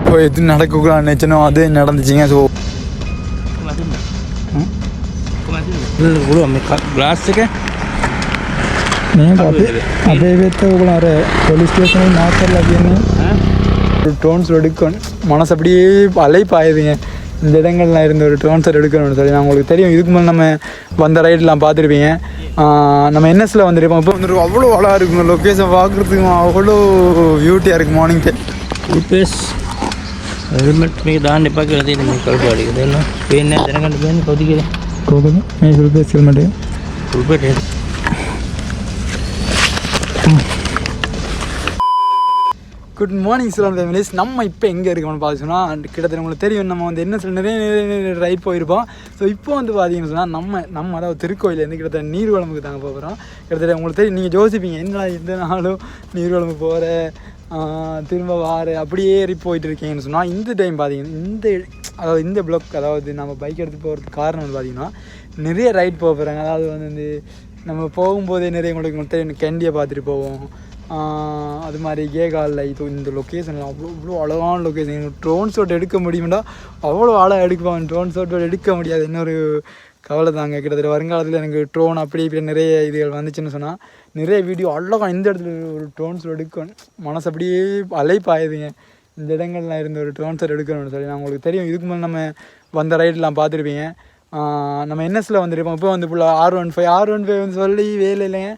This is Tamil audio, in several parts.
இப்போ எது நடக்கக்கூடாது நினச்சனோ அது நடந்துச்சுங்க. ஸோ ಗ್ಲಾಸ್ಗೆ ಅದೇ ಬೇರೆ ಪೊಲೀಸ್ ಸ್ಟೇಷನ್ மாற்றல ட்ரோன்ஸர் எடுக்கணும். மனசு அப்படியே அலைப்பாயுதுங்க. இந்த இடங்கள்லாம் இருந்த ஒரு ட்ரோன்ஸர் எடுக்கணும்னு சொல்லி நான் உங்களுக்கு தெரியும். இதுக்கு மேலே நம்ம வந்த ரைடெலாம் பார்த்துருப்பீங்க. நம்ம என்எஸில் வந்துருப்போம். இப்போ வந்துட்டு அவ்வளோ அழகாக இருக்குங்க. லொக்கேஷன் பார்க்குறதுக்கு அவ்வளோ பியூட்டியாக இருக்குது. மார்னிங் ಊಪೇಸ್ ಹೆಲ್ಮೆಟ್ ಮೀ ದಾಂಡಿ ಪಾಕಿರೋದು ನಿಮಗೆ ಕಳ್ಕೊ ಅಡಿಗಿದೆ ಏನು ಬೇನೆ ಜನಗಂಡು ಬೇನೆ ಕೊದಿಗಿದೆ ಹೋಗೋದು ಮೇ ಊಪೇಸ್ ಹೆಲ್ಮೆಟ್ ಉಳ್ಬೇಡಿ. குட் மார்னிங் சிலாம் ஃபேமிலிஸ். நம்ம இப்போ எங்கே இருக்கோம்னு பார்த்து சொன்னால் கிட்டத்தட்ட உங்களுக்கு தெரியும். நம்ம வந்து என்ன சொல்ல நிறைய ரைட் போயிருப்போம். ஸோ இப்போ வந்து பார்த்தீங்கன்னு சொன்னால் நம்ம அதாவது திருக்கோயிலேருந்து கிட்டத்தட்ட நீர்வளம்புக்கு தாங்க போகிறோம். கிட்டத்தட்ட உங்களுக்கு தெரியும். நீங்கள் யோசிப்பீங்க என்னடா எந்த நாளும் நீர்வளம்பு போகிற திரும்ப வார அப்படியே ஏறி போயிட்டு இருக்கீங்கன்னு சொன்னால் இந்த டைம் பார்த்தீங்கன்னா இந்த பிளாக் அதாவது நம்ம பைக் எடுத்து போகிறதுக்கு காரணம் வந்து பார்த்தீங்கன்னா நிறைய ரைட் போக போகிறாங்க. அதாவது வந்து நம்ம போகும்போதே நிறைய உங்களுக்கு தெரியும் கேண்டியை பார்த்துட்டு போவோம். அது மாதிரி கேகாலில் இந்த லொக்கேஷனில் அவ்வளோ அழகான லொக்கேஷன். ட்ரோன் ஷாட் எடுக்க முடியும்டா அவ்வளோ அழகாக எடுக்குவாங்க. ட்ரோன் ஷாட் எடுக்க முடியாது இன்னொரு கவலை தாங்க. கிட்டத்தட்ட வருங்காலத்தில் எனக்கு ட்ரோன் அப்படி இப்படி நிறைய இதுகள் வந்துச்சுன்னு சொன்னால் நிறைய வீடியோ அழகாக இந்த இடத்துல ஒரு ட்ரோன் ஷாட் எடுக்கணும். மனசு அப்படியே அலைப்பாயுதுங்க. இந்த இடங்கள்லாம் இருந்த ஒரு ட்ரோன் ஷாட் எடுக்கணும்னு சொல்லி நான் உங்களுக்கு தெரியும். இதுக்கு மேலே நம்ம வந்த ரைடெலாம் பார்த்துருப்பீங்க. நம்ம என்எஸில் வந்துருப்போம். இப்போ வந்து ஃபுல்லாக R15 வந்து சொல்லி வேலை இல்லைங்க.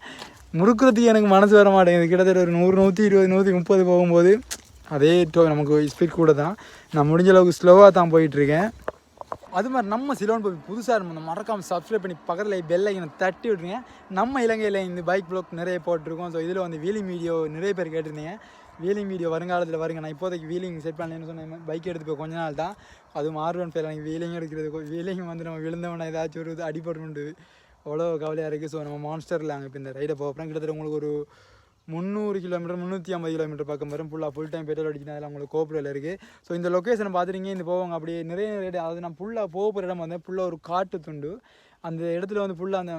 முறுக்கிறதுக்கு எனக்கு மனசு வர மாட்டேங்குது. கிட்டத்தட்ட ஒரு 100, 120, 130 போகும்போது அதே நமக்கு ஸ்பீட் கூட தான். நான் முடிஞ்ச அளவுக்கு ஸ்லோவாக தான் போயிட்டுருக்கேன். அது மாதிரி நம்ம சிலோன் போய் புதுசாக இருந்தோம். மறக்காமல் சப்ஸ்கிரைப் பண்ணி பக்கத்தில் பெல் ஐக்கனை தட்டி விட்ருங்க. நம்ம இலங்கையில் இந்த பைக் ப்ளாக் நிறைய போட்டிருக்கோம். ஸோ இதில் வந்து வீலிங் வீடியோ நிறைய பேர் கேட்டிருந்தீங்க. வீலிங் வீடியோ வருங்காலத்தில் வருங்க. நான் இப்போதைக்கு வீலிங் செட் பண்ணலன்னு சொன்னேன். பைக் எடுத்து போய் கொஞ்ச நாள் தான். அதுவும் R15 எனக்கு வீலிங் எடுக்கிறது. வீலிங் வந்து நம்ம விழுந்தவனா ஏதாச்சும் ஒரு அடிபட்டு அவ்வளோ கவலையாக இருக்குது. ஸோ நம்ம மான்ஸ்டரில் அங்கே இப்போ இந்த ரைடை போகிறோம். கிட்டத்தட்ட உங்களுக்கு ஒரு 300 கிலோமீட்டர் 350 கிலோமீட்டர் பக்கம் வரும். ஃபுல் டைம் பெட்ரோல் அடிச்சுனா அதில் உங்களுக்கு கோப்ரோவில் இருக்குது. ஸோ இந்த லொக்கேஷனை பார்த்துட்டீங்க. இந்த போவாங்க அப்படியே நிறைய ரைடு. அது நான் ஃபுல்லாக போகிற இடம் வந்தேன். ஃபுல்லாக ஒரு காட்டு துண்டு. அந்த இடத்துல வந்து ஃபுல்லாக அந்த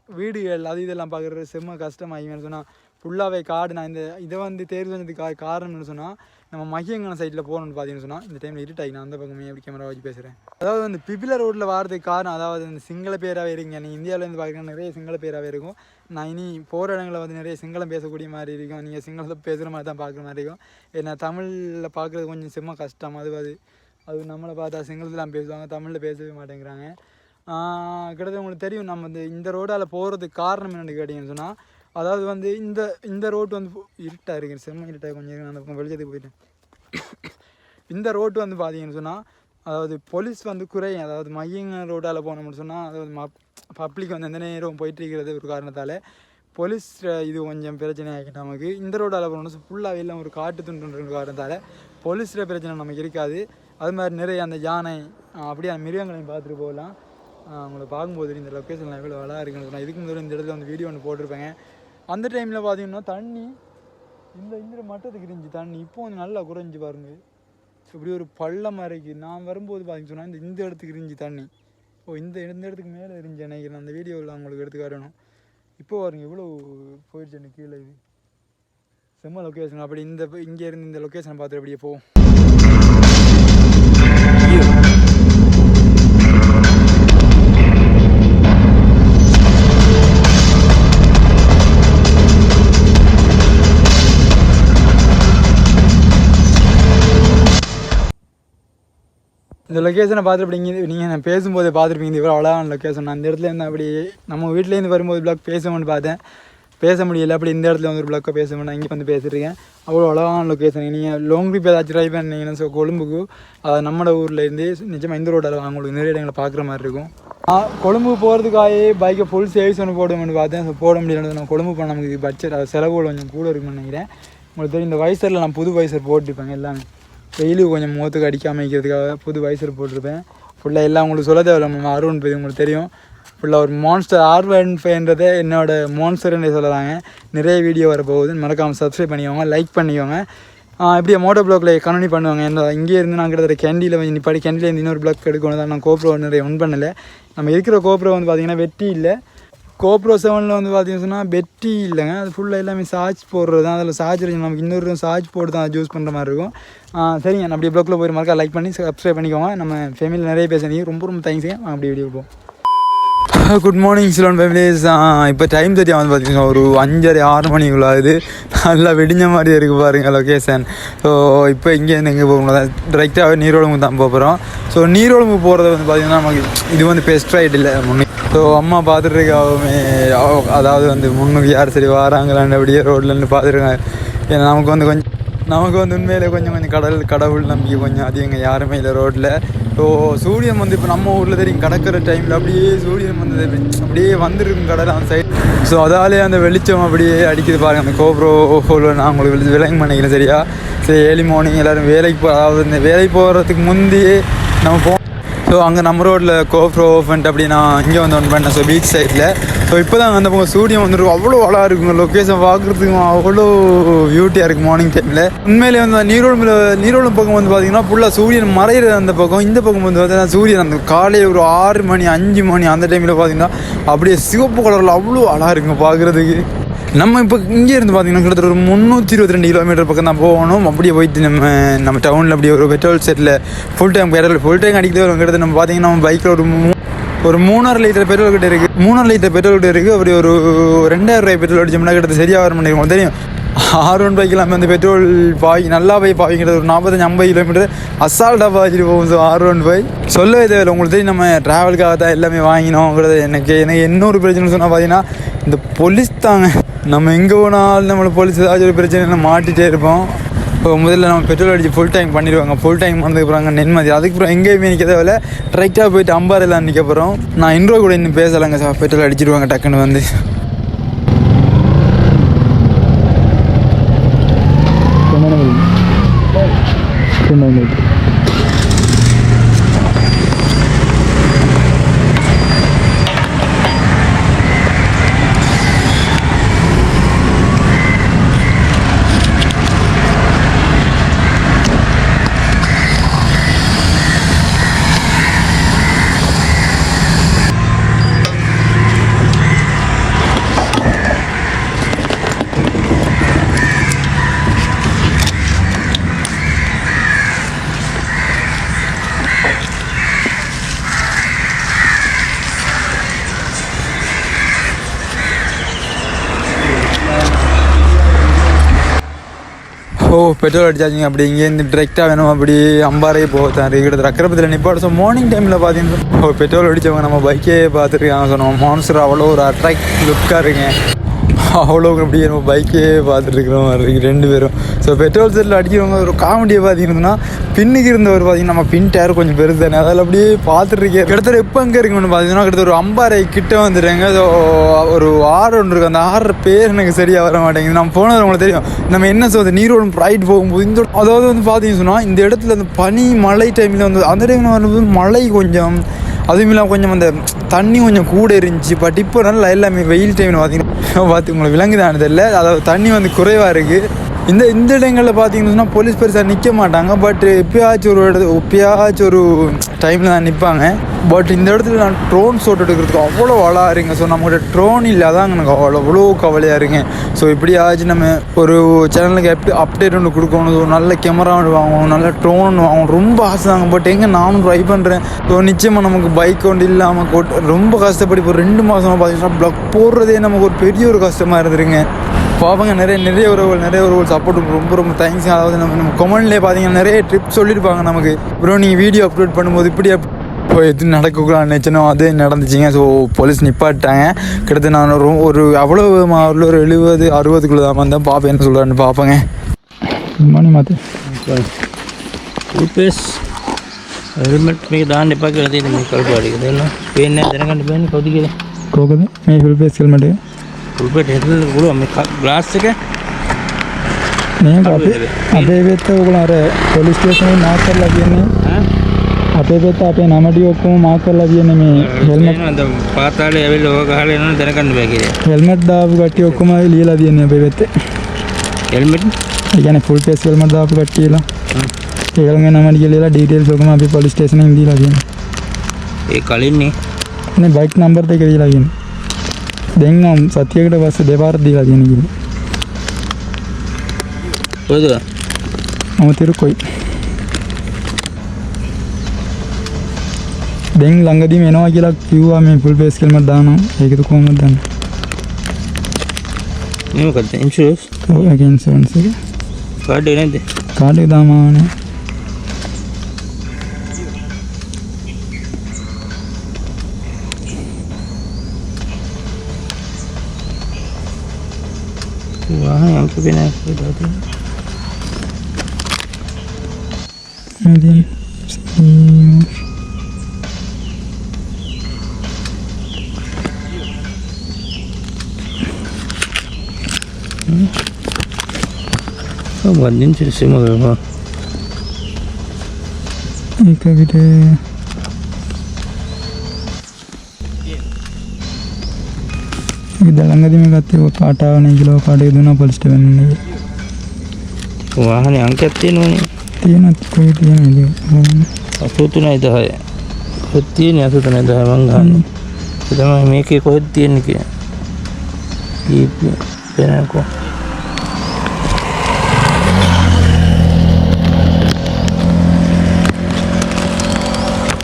வீடுகள் அது இதெல்லாம் பார்க்குறது செம்ம கஷ்டமாகிங்கன்னு சொன்னால் ஃபுல்லாகவே காடு. நான் இதை வந்து தேர்வு செஞ்சதுக்கு காரணம்னு சொன்னால் நம்ம மகியங்கான சைட்டில் போகணுன்னு பார்த்தீங்கன்னு சொன்னால் இந்த டைமில் இருட்டாகி நான் அந்த பக்கமே எப்படி கேமரா வச்சு பேசுகிறேன். அதாவது வந்து பிபில ரோட்டில் வரதுக்கு காரணம் அதாவது இந்த சிங்கள பேராகவே இருக்குங்க. நீங்கள் இந்தியாவிலேருந்து பார்க்குறீங்கன்னா நிறைய சிங்கள பேராகவே இருக்கும். நான் இனி போகிற இடங்களில் வந்து நிறைய சிங்களம் பேசக்கூடிய மாதிரி இருக்கும். நீங்கள் சிங்களத்தை பேசுகிற மாதிரி தான் பார்க்குற மாதிரி இருக்கும். ஏன்னா தமிழில் பார்க்குறது கொஞ்சம் செம்ம கஷ்டம். அது நம்மளை பார்த்தா சிங்களத்தில் பேசுவாங்க, தமிழில் பேசவே மாட்டேங்கிறாங்க. கிட்டத்தட்ட உங்களுக்கு தெரியும். நம்ம இந்த ரோடால் போகிறதுக்கு காரணம் என்னென்னு கேட்டிங்கன்னு சொன்னால் அதாவது வந்து இந்த ரோட்டு வந்து இருட்டாக இருக்குது. செம்ம இருட்டாக கொஞ்சம் அந்த பக்கம் வெளிச்சத்துக்கு போயிட்டேன். இந்த ரோட்டு வந்து பார்த்தீங்கன்னு சொன்னால் அதாவது போலீஸ் வந்து குறையும். அதாவது மையங்க ரோட்டால் போனோம்னு சொன்னால் அதாவது பப்ளிக் வந்து எந்த நேரம் போயிட்டுருக்கிறது ஒரு காரணத்தால் போலீஸ் இது கொஞ்சம் பிரச்சனை ஆகிட்டு நமக்கு. இந்த ரோட்டால் போனோம்னா ஃபுல்லாக எல்லாம் ஒரு காட்டு துண்டுன்ற காரணத்தால் போலீஸில் பிரச்சனை நமக்கு இருக்காது. அது மாதிரி நிறைய அந்த யானை அப்படியே அந்த மிருகங்களையும் பார்த்துட்டு போகலாம். அவங்கள பார்க்கும்போது இந்த லொக்கேஷன்லாம் எவ்வளோ அழகாக இருக்குன்னு சொன்னால் இதுக்கு முதல்ல இந்த இடத்துல வந்து வீடியோ ஒன்று போட்டிருப்பேங்க. அந்த டைமில் பார்த்தீங்கன்னா தண்ணி இந்த மட்டத்துக்கு இருந்துச்சு தண்ணி. இப்போ வந்து நல்லா குறைஞ்சி பாருங்க. இப்படி ஒரு பள்ளம் இருக்குது. நான் வரும்போது பார்த்தீங்கன்னு சொன்னால் இந்த இடத்துக்கு இருந்துச்சு தண்ணி. இந்த இடத்துக்கு மேலே இருந்துச்சு நினைக்கிறேன். அந்த வீடியோவில் அவங்களுக்கு எடுத்து காட்டணும். இப்போ பாருங்க இவ்வளோ போயிடுச்சு எனக்கு கீழே. இது செம்ம லொக்கேஷன். அப்படி இங்கே இருந்து இந்த லொக்கேஷனை பார்த்துட்டு அப்படியே போவோம். இந்த லொக்கேஷனை பார்த்துருப்பீங்க. நீங்கள் நான் பேசும்போது பார்த்துருப்பீங்க. இவ்வளோ அழகான லொக்கேஷன். நான் இந்த இடத்துல இருந்து அப்படி நம்ம வீட்டிலேருந்து வரும்போது பிளாக் பேசணும்னு பார்த்தேன். பேச முடியலை. அப்படி இந்த இடத்துல வந்து ஒரு பிளாக்கை பேசணும். நான் இங்கே வந்து பேசிட்டுருக்கேன். அவ்வளோ அழகான லொக்கேஷன். நீங்கள் லாங் ட்ரிப் ஏதாச்சும் ட்ரை பண்ணீங்கன்னா ஸோ கொழும்புக்கு நம்மளோட ஊர்லேருந்து நிஜமாக இந்த ரோட்டில் உங்களுக்கு நிறைய இடங்களை பார்க்குற மாதிரி இருக்கும். கொழும்பு போகிறதுக்காகவே பைக்கை ஃபுல் சேவிஸ் ஒன்று போடுவோம்னு பார்த்தேன். ஸோ போட முடியல. நான் கொழும்பு போனால் நமக்கு பட்ஜெட் செலவுகள் கொஞ்சம் கூட இருக்குன்னு நினைக்கிறேன். உங்களுக்கு தெரியும் இந்த வைசரில் நான் புது வைசர் போட்டுருப்பேங்க. எல்லாமே வெயிலுக்கு கொஞ்சம் முகத்துக்கு அடிக்காமல் வைக்கிறதுக்காக புது வைசர் போட்டிருப்பேன். ஃபுல்லாக எல்லாம் உங்களுக்கு சொல்ல தேவையில்ல. நம்ம R15 உங்களுக்கு தெரியும். ஃபுல்லாக ஒரு மான்ஸ்டர் R15 என்னோட மான்ஸ்டர்னு சொல்லலாங்க. நிறைய வீடியோ வரப்போகுது. மறக்காமல் சப்ஸ்கிரைப் பண்ணிக்கோங்க, லைக் பண்ணிக்கோங்க. இப்படியே மோட்டோ ப்ளாக்கில் கண்டினியூ பண்ணுவாங்க. என்ன இங்கே இருந்து நான் கிட்டத்தட்ட கேண்டியில் கொஞ்சம் நிப்பாடி கேண்டிலேருந்து இன்னொரு ப்ளாக் எடுக்கணும் தான். நான் கோப்ரோ நிறைய ஒன் பண்ணலை. நம்ம இருக்கிற கோப்ரோ வந்து பார்த்திங்கன்னா வெட்டி இல்லை. GoPro 7ல் வந்து பார்த்தீங்கன்னு சொன்னால் பெட்டி இல்லைங்க, அது ஃபுல்லாக எல்லாமே சார்ஜ் போடுறது தான். அதில் சார்ஜ் நமக்கு இன்னொரு சார்ஜ் போட்டு தான் யூஸ் பண்ணுற மாதிரி இருக்கும். சரிங்க, நான் அப்படியே ப்ளாக்கில் போய் மறக்கா லைக் பண்ணி சப்ஸ்கிரைப் பண்ணிக்கோங்க. நம்ம ஃபேமிலியில் நிறைய பேசுகிறீங்க, ரொம்ப ரொம்ப தேங்க்ஸுங்க. அப்படி வீடியோ போவோம். Good morning Ceylon families. இப்போ டைம் தெரியும் வந்து பார்த்தீங்கன்னா ஒரு 5:30-6 மணிக்குள்ள ஆகுது. நல்லா வெடிஞ்ச மாதிரி இருக்குது பாருங்கள் லொக்கேஷன். ஸோ இப்போ இங்கேருந்து எங்கே போகணும், டைரெக்டாகவே நீரோளம்பு தான் போகிறோம். ஸோ நீரோளம்பு போகிறது வந்து பார்த்திங்கன்னா நமக்கு இது வந்து பெஸ்ட் ரைட் இல்லை முன்னே. ஸோ அம்மா பார்த்துட்ருக்காவுமே, அதாவது வந்து முன்னுக்கு யார் சரி வராங்களான்னு அப்படியே ரோட்லேருந்து பார்த்துருக்காங்க. ஏன்னா நமக்கு வந்து உண்மையிலே கொஞ்சம் கடவுள் நம்பிக்கை கொஞ்சம் அதிகங்க, யாருமே இல்லை ரோட்டில். ஸோ சூரியன் வந்து இப்போ நம்ம ஊரில் தெரியும் கடற்கிற டைமில் அப்படியே சூரியன் வந்து அப்படியே வந்துருக்கும் கடல் அந்த சைடு. ஸோ அதாலே அந்த வெளிச்சம் அப்படியே அடிக்குது பாருங்கள். அந்த GoPro நான் உங்களுக்கு விளங்க பண்ணிக்கிறேன் சரியா. சரி, ஏர்லி மார்னிங் எல்லோரும் அதாவது இந்த வேலைக்கு போகிறதுக்கு முந்தையே நம்ம ஸோ அங்கே நம்ம ரோட்டில் GoPro பண்ணிட்டு அப்படி நான் இங்கே வந்து ஒன்று பண்ணேன். ஸோ பீச் சைடில். ஸோ இப்போ தான் அந்த பக்கம் சூரியன் வந்துருக்கும், அவ்வளோ அழகாக இருக்குங்க லொக்கேஷன் பார்க்குறதுக்கும், அவ்வளோ பியூட்டியாக இருக்குது மார்னிங் டைமில். உண்மையிலே வந்து நீரோளம்பு பக்கம் வந்து பார்த்திங்கன்னா ஃபுல்லாக சூரியன் மறையிறது அந்த பக்கம். இந்த பக்கம் வந்து பார்த்தீங்கன்னா சூரியன் அந்த காலையில் ஒரு 6 மணி 5 மணி அந்த டைமில் பார்த்திங்கன்னா அப்படியே சிவப்பு கலரில் அவ்வளோ அழகாக இருக்குங்க பார்க்குறதுக்கு. நம்ம இப்போ இங்கே இருந்து பார்த்திங்கன்னா கிட்டத்தட்ட ஒரு 322 கிலோமீட்டர் பக்கம் தான் போகணும். அப்படியே போயிட்டு நம்ம டவுனில் அப்படியே ஒரு பெட்ரோல் செட்டில் ஃபுல் டைம் அடிக்கிறது வரும். கிட்டத்தட்ட நம்ம பார்த்திங்கன்னா நம்ம பைக்கில் ஒரு 3.5 லிட்டர் பெட்ரோல் கிட்ட இருக்குது. 3.5 லிட்டர் பெட்ரோல் கிட்ட இருக்குது. அப்படி ஒரு 2000 ரூபாய் பெட்ரோல் அடிச்சோம்னா கிட்டத்தட்ட சரியாக வர முடியும். தெரியும் 615 கிலோமீட்டர் அந்த பெட்ரோல் நல்லா போய் பாவிங்கிறது ஒரு 45-50 கிலோமீட்டர் அசால்ட்டாக பாய்ச்சிட்டு போகும். ஸோ 615 சொல்லவே தேவையில்லை. உங்களுக்கு தெரியும் நம்ம ட்ராவலுக்காக தான் எல்லாமே வாங்கினோங்கிறது. எனக்கு இன்னொரு பிரச்சனை சொன்னால் பார்த்தீங்கன்னா இந்த போலீஸ் தாங்க. நம்ம எங்கே போனாலும் நம்மளை போலீஸ் ஏதாச்சும் ஒரு பிரச்சனை மாட்டிகிட்டே இருப்போம். இப்போ முதல்ல நம்ம பெட்ரோல் அடித்து ஃபுல் டேங்க் பண்ணிடுவாங்க. ஃபுல் டேங்க் பண்ணதுக்கப்புறம் நிம்மதி. அதுக்கப்புறம் எங்கேயுமே நிற்க தேவையில்ல, ட்ரைட்டாக போயிட்டு அம்பாறையில் நிற்க போகிறோம். நான் இன்ட்ரோ கூட இன்னும் பேசலைங்க சார். பெட்ரோல் அடிச்சிடுவாங்க டக்குன்னு வந்து. பெட்ரோல் அடிச்சாச்சிங்க. அப்படி இங்கேருந்து டிரெக்டாக வேணும் அப்படி அம்பாறையே போகத்தான் கிட்டத்தட்ட அக்கரப்பத்தில் நிப்பாடு. ஸோ மார்னிங் டைமில் பார்த்தீங்கன்னா பெட்ரோல் அடித்தவங்க நம்ம பைக்கே பார்த்துருக்காங்க. ஸோ நம்ம மான்ஸ்டர் அவ்வளோ ஒரு அட்ராக்ட் லுக்காக இருக்குங்க. அவ்வளோ அப்படியே நம்ம பைக்கே பார்த்துட்ருக்குறோம் 2 பேரும். ஸோ பெட்ரோல் செட்டில் அடிக்கிறவங்க ஒரு காமெடியை பார்த்தீங்கன்னா பின்னுக்கு இருந்தவர் பார்த்தீங்கன்னா நம்ம பின் டயர் கொஞ்சம் பெருசு தானே, அதில் அப்படியே பார்த்துட்ருக்கேன். கிட்டத்தட்ட எப்போ எங்கே இருக்குன்னு பார்த்தீங்கன்னா கிட்டத்தட்ட ஒரு அம்பாறை கிட்டே வந்துடுறாங்க. ஸோ ஒரு ஆறு ஒன்று இருக்குது. அந்த ஆறு பேர் எனக்கு சரியாக வர மாட்டேங்குது. நம்ம போனது உங்களுக்கு தெரியும். நம்ம என்ன சொல்வது நீரோடு ரைட் போகும்போது இந்த அதாவது வந்து பார்த்தீங்கன்னு சொன்னால் இந்த இடத்துல அந்த பனி மழை டைமில் வந்து அந்த டைமில் வரும்போது மழை கொஞ்சம் அதுவும் இல்லாமல் கொஞ்சம் அந்த தண்ணி கொஞ்சம் கூட இருந்துச்சு. பட் இப்போ நல்லா எல்லாமே வெயில் டைமில் பார்த்தீங்கன்னா உங்களுக்கு விலங்குதானது இல்லை, அதாவது தண்ணி வந்து குறைவாக இருக்குது. இந்த இடங்களில் பார்த்தீங்கன்னு சொன்னால் போலீஸ் பெருசாக நிற்க மாட்டாங்க. பட் எப்பயாச்சும் ஒரு டைமில் தான் நிற்பாங்க. பட் இந்த இடத்துல நான் ட்ரோன் ஷாட் எடுக்கிறதுக்கு அவ்வளோ அழகாக இருங்க. ஸோ நம்மளோட ட்ரோன் இல்லாதாங்க எனக்கு அவ்வளோ கவலையாக இருங்க. ஸோ இப்படியாச்சும் நம்ம ஒரு சேனலுக்கு அப்டேட் ஒன்று கொடுக்கணும், ஒரு நல்ல கேமரா ஒன்று வாங்கணும், நல்ல ட்ரோன் ஒன்று வாங்கணும், ரொம்ப ஆசை தாங்க. பட் எங்கே நானும் ட்ரை பண்ணுறேன். ஸோ நிச்சயமாக நமக்கு பைக் ஒன்று இல்லாமல் ரொம்ப கஷ்டப்படி இப்போ 2 மாதமாக பார்த்தீங்கன்னா ப்ளக் போடுறதே நமக்கு ஒரு பெரிய ஒரு கஷ்டமாக இருந்துருங்க. பார்ப்பங்க நிறைய உறவுகள் சப்போர்ட் ரொம்ப தேங்க்ஸ். அதாவது நம்ம கமெண்ட்லேயே பார்த்தீங்கன்னா நிறைய ட்ரிப்ஸ் சொல்லியிருப்பாங்க நமக்கு. அப்புறம் நீங்கள் வீடியோ அப்லோட் பண்ணும்போது இப்படி இப்போ எது நடக்கக்கூடாதுன்னு நினச்சனோ அது நடந்துச்சிங்க. So police நிப்பாட்டாங்க. கிட்டத்தட்ட நான் ஒரு அவ்வளோ ஒரு 70-60 தான் வந்தேன். பார்ப்பேன் என்ன சொல்கிறான்னு பார்ப்பேங்க. மானி மாற்று ஃபுல்பேஸ் ஹெல்மெட் మీకు దాన్ని పక్కన తీసి మీకు కలుపు అడిగింది పేరు తినకండి పేరు కొద్దిగా కోకది మీ ఫుల్పేస్ హెల్మెట్ ఫుల్పేట్ హెల్మెట్ కూడా మీ గ్లాస్కి नहीं अबे तो अरे पुलिस स्टेशन मार्क कर लगी नहीं अबे तो आप नमडियो को मार्क कर लगी नहीं हेलमेट पाताले अभी लोग हाले ना तिनकंड बेगिरे हेलमेट दाब गट्टी ಒಕ್ಕಮ ಇಲ್ಲಿ ಲದಿಯನೆ ಅಬೆ हेलमेट यानी फुल फेस हेलमेट दाब गट्टी ಇಲ್ಲ ಹೇಳಂಗೆ ನಮಗೆ ಇಲ್ಲ ಡೀಟೇಲ್ಸ್ ಒಕ್ಕಮ ಅಬೆ पुलिस स्टेशन ಹಿಂದಿ ಲದಿಯನೆ ये कलिन नहीं बाइक नंबर देके दी लगी දැන් නම් සතියකට පස්සේ දෙපාරක් දීලා තියෙන කිව්වා. කොහෙද? මම තිරුකොයි. දැන් ළඟදීම එනවා කියලා කිව්වා මේ ෆුල් පේස් කියලා මට දානවා. ඒකද කොහොමද දන්නේ? මේ මොකද ඉන්ෂුරන්ස්? ඔව් ඒක ඉන්ෂුරන්ස් එක. කාඩ් එක නැද්ද? කාඩ් එක දාමානේ. වාහනේ අංක වෙනස් කරලා තියෙනවා. ඉතින් මොකක්ද ඉන්ෂුරන්ස් එක මොකක්ද? ඒක විතර ළඟදීම ගත්තේ ඔය කාට ආවනේ කියලා කාට එක දුන්නා පොලිස්ට වෙන්නේ. වාහනේ අංකයක් තියෙනවනේ. තියෙනත් කොයි තියෙනවද? 83යි 10. කොහෙද තියෙන්නේ 83යි 10 මං ගන්න. ඒ තමයි මේකේ කොහෙද තියෙන්නේ කියලා. පේනකෝ.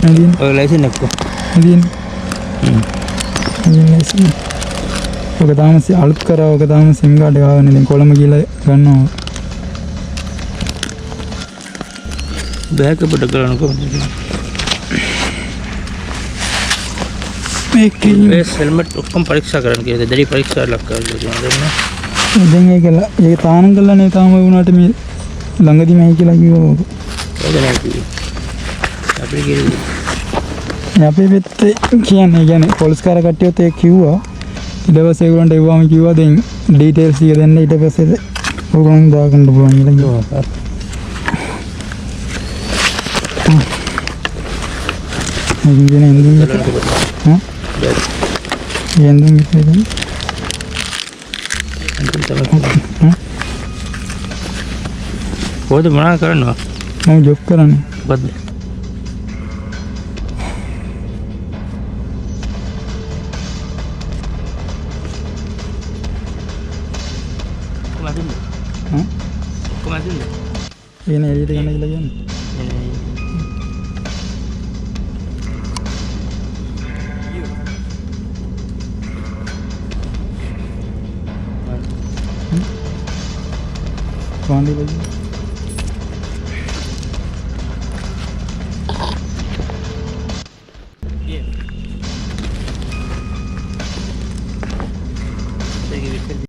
නදීන් ඔය ලයිසන් එක කො. නදීන් ලයිසන් ඔක තාම අලුත් කරා ඔක තාම සිම් කාඩ් එක ආවනේ දැන් කොළඹ ගිහලා ගන්නවා. බෑග් අපිට කරන්න කොහොමද? මේකේ මේ හෙල්මට් ඔක්කොම පරීක්ෂා කරන්න කියලා දෙඩි පරීක්ෂා ලක් කරලා දෙනවා. දැන් ඒක තානම් කළා නේ තාම වුණාට මේ ළඟදීම ඇයි කියලා කිව්වා. ඒක නෑ කිව්වේ. අපි ගිහින් අපේ පැත්තේ කියන්නේ පොලිස් කාර කට්ටියත් ඒක කිව්වා. ඊට පස්සේ ඒගොල්ලන්ට එව්වාම කිව්වා දැන් ඩීටේල්ස් ටික දෙන්න ඊට පස්සේ ඕගොල්ලන් දාගන්න පුළුවන් කියලා කිව්වා. ඉතින් එන්දින් හා එන්දින් ඉතින් කොහොමද මොනවා කරනවා? මම ජොබ් කරන්නේ. බද්ද. කොහොමද? එනේ එළියට ගන්න කියලා කියන්නේ. कौन दी भाई